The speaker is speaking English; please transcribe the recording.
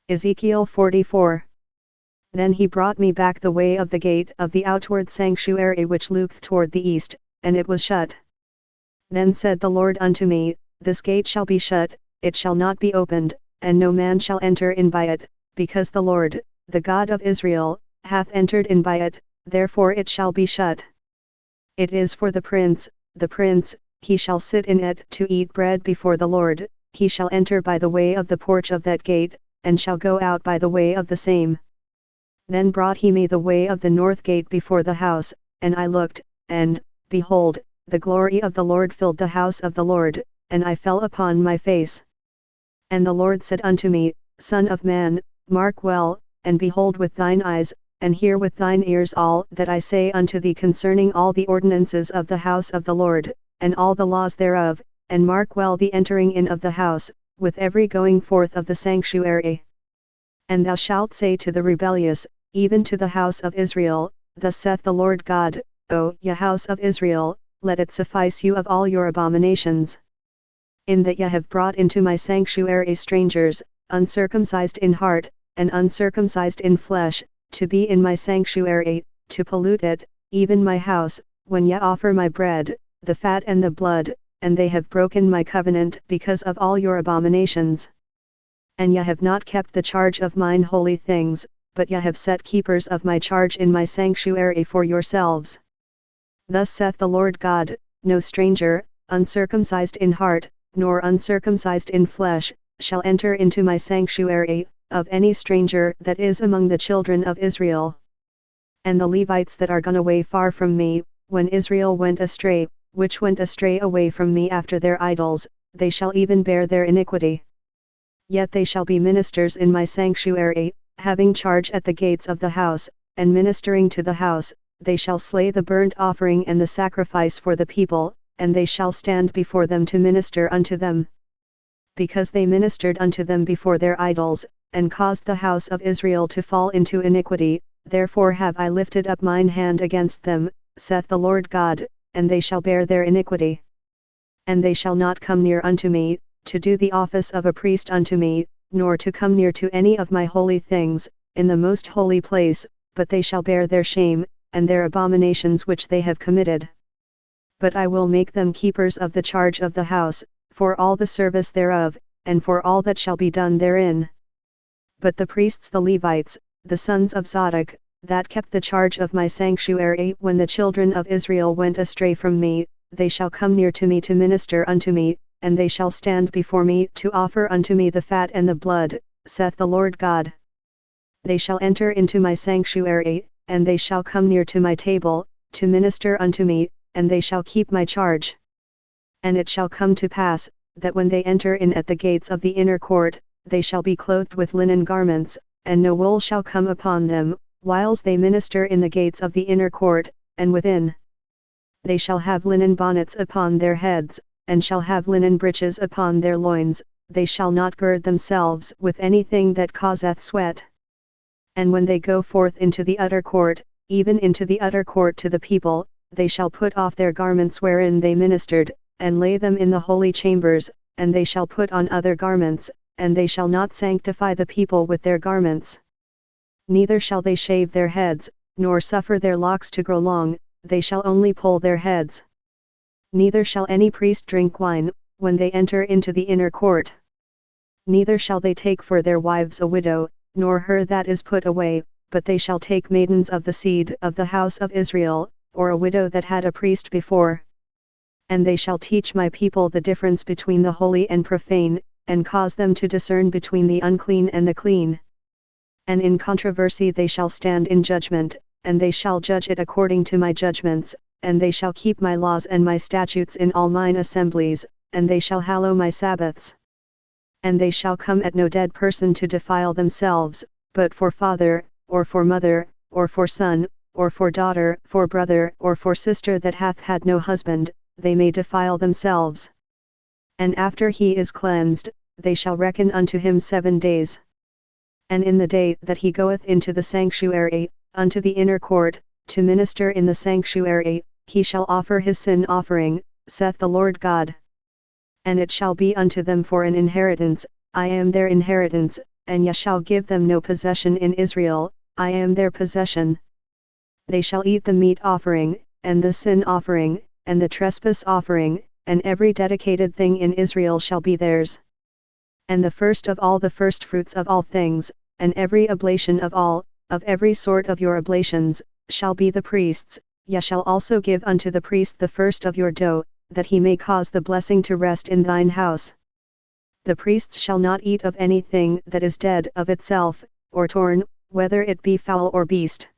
Ezekiel 44. Then he brought me back the way of the gate of the outward sanctuary which looked toward the east, and it was shut. Then said the Lord unto me, This gate shall be shut, it shall not be opened, and no man shall enter in by it, because the Lord, the God of Israel, hath entered in by it, therefore it shall be shut. It is for the prince, he shall sit in it to eat bread before the Lord, he shall enter by the way of the porch of that gate, and shall go out by the way of the same. Then brought he me the way of the north gate before the house, and I looked, and, behold, the glory of the Lord filled the house of the Lord, and I fell upon my face. And the Lord said unto me, Son of man, mark well, and behold with thine eyes, and hear with thine ears all that I say unto thee concerning all the ordinances of the house of the Lord, and all the laws thereof, and mark well the entering in of the house, with every going forth of the sanctuary. And thou shalt say to the rebellious, even to the house of Israel, Thus saith the Lord God, O ye house of Israel, let it suffice you of all your abominations. In that ye have brought into my sanctuary strangers, uncircumcised in heart, and uncircumcised in flesh, to be in my sanctuary, to pollute it, even my house, when ye offer my bread, the fat and the blood, and they have broken my covenant because of all your abominations. And ye have not kept the charge of mine holy things, but ye have set keepers of my charge in my sanctuary for yourselves. Thus saith the Lord God, No stranger, uncircumcised in heart, nor uncircumcised in flesh, shall enter into my sanctuary, of any stranger that is among the children of Israel. And the Levites that are gone away far from me, when Israel went astray, which went astray away from me after their idols, they shall even bear their iniquity. Yet they shall be ministers in my sanctuary, having charge at the gates of the house, and ministering to the house, they shall slay the burnt offering and the sacrifice for the people, and they shall stand before them to minister unto them. Because they ministered unto them before their idols, and caused the house of Israel to fall into iniquity, therefore have I lifted up mine hand against them, saith the Lord God, and they shall bear their iniquity. And they shall not come near unto me, to do the office of a priest unto me, nor to come near to any of my holy things, in the most holy place, but they shall bear their shame, and their abominations which they have committed. But I will make them keepers of the charge of the house, for all the service thereof, and for all that shall be done therein. But the priests the Levites, the sons of Zadok, that kept the charge of my sanctuary when the children of Israel went astray from me, they shall come near to me to minister unto me, and they shall stand before me to offer unto me the fat and the blood, saith the Lord God. They shall enter into my sanctuary, and they shall come near to my table, to minister unto me, and they shall keep my charge. And it shall come to pass, that when they enter in at the gates of the inner court, they shall be clothed with linen garments, and no wool shall come upon them, whiles they minister in the gates of the inner court, and within. They shall have linen bonnets upon their heads, and shall have linen breeches upon their loins, they shall not gird themselves with anything that causeth sweat. And when they go forth into the utter court, even into the utter court to the people, they shall put off their garments wherein they ministered, and lay them in the holy chambers, and they shall put on other garments, and they shall not sanctify the people with their garments. Neither shall they shave their heads, nor suffer their locks to grow long, they shall only pull their heads. Neither shall any priest drink wine, when they enter into the inner court. Neither shall they take for their wives a widow, nor her that is put away, but they shall take maidens of the seed of the house of Israel, or a widow that had a priest before. And they shall teach my people the difference between the holy and profane, and cause them to discern between the unclean and the clean. And in controversy they shall stand in judgment, and they shall judge it according to my judgments, and they shall keep my laws and my statutes in all mine assemblies, and they shall hallow my Sabbaths. And they shall come at no dead person to defile themselves, but for father, or for mother, or for son, or for daughter, for brother, or for sister that hath had no husband, they may defile themselves. And after he is cleansed, they shall reckon unto him 7 days. And in the day that he goeth into the sanctuary, unto the inner court, to minister in the sanctuary, he shall offer his sin offering, saith the Lord God. And it shall be unto them for an inheritance, I am their inheritance, and ye shall give them no possession in Israel, I am their possession. They shall eat the meat offering, and the sin offering, and the trespass offering, and every dedicated thing in Israel shall be theirs. And the first of all the firstfruits of all things, and every oblation of every sort of your oblations, shall be the priest's. Ye shall also give unto the priest the first of your dough, that he may cause the blessing to rest in thine house. The priests shall not eat of anything that is dead of itself, or torn, whether it be fowl or beast.